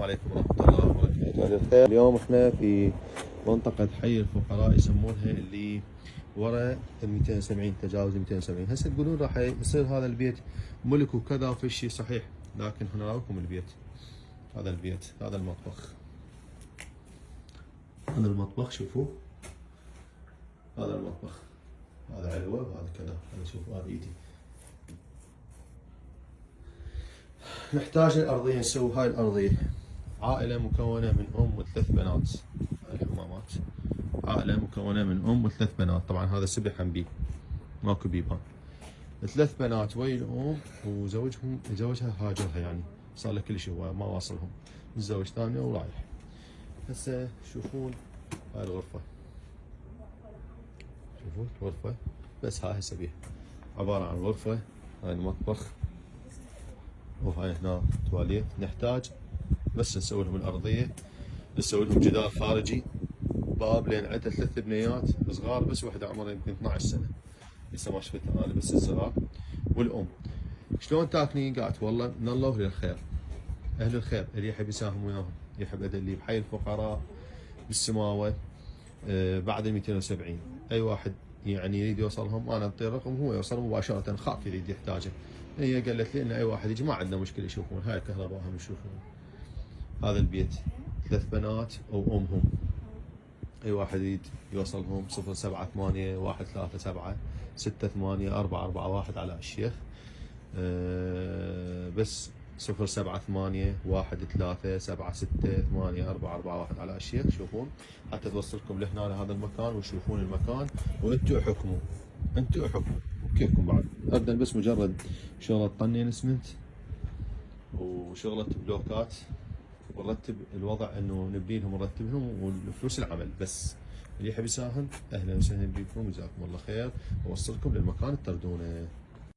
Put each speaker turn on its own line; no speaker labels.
عليكم ورحمة الله وبركاته. اليوم احنا في منطقة حي الفقراء يسمونها، اللي ورا 270 تجاوز 270. هسه تقولون راح يصير هذا البيت ملك وكذا وفي شيء صحيح، لكن هنا راكم البيت. هذا البيت، هذا المطبخ، هذا المطبخ شوفوا، هذا المطبخ، هذا علوة وهذا كذا. هذا شوفوا، هذا ايدي. نحتاج الأرضية، نسوي هاي الأرضية. عائلة مكونة من أم وثلاث بنات. هاي الحمامات، عائلة مكونة من أم وثلاث بنات. طبعا هذا سبحا بي، ماكو بيبان. ثلاث بنات ويا الأم زوجها هاجرها، يعني صار له كل شيء هو ما واصلهم، متزوج ثانية ورايح. هسه تشوفون هاي الغرفة، شوفوا الغرفة بس هاي هسه بيها عبارة عن غرفة. هاي المطبخ، وهاي هنا تواليت. نحتاج بس نسوي لهم الأرضية، نسوي لهم جدار خارجي، باب، لين عنده ثلاث بنيات صغار بس، واحدة عمرها يمكن 12 سنة لسه ما شفتها انا، بس الصغار. والأم شلون تاكلين؟ قالت والله من الله للخير، أهل الخير اللي يحب يساهم وياهم، يحب اللي بحي الفقراء بالسماوة بعد ال 270. أي واحد يعني يريد يوصلهم أنا أعطيه رقم، هو يوصل مباشرة، خاف يريد يحتاجه. هي قالت لي إن أي واحد يجي ما عندنا مشكلة. يشوفون هاي الكهرباء هم يشوفون. هذا البيت ثلاث بنات وأمهم. أي واحد يريد يوصلهم 078 137 68 441 على الشيخ. بس 078 13 441 على الشيخ. شوفون حتى توصلكم لهنا لهذا المكان، وتشوفون المكان وانتم احكموا، انتم احكموا كيفكم. بعد ابدا بس مجرد شغله طنين اسمنت وشغله بلوكات، ونرتب الوضع انه نبني لهم ونرتب لهم، والفلوس العمل بس. اللي يحب يساهم اهلا وسهلا بكم، جزاكم الله خير، واوصلكم للمكان اللي تردونه.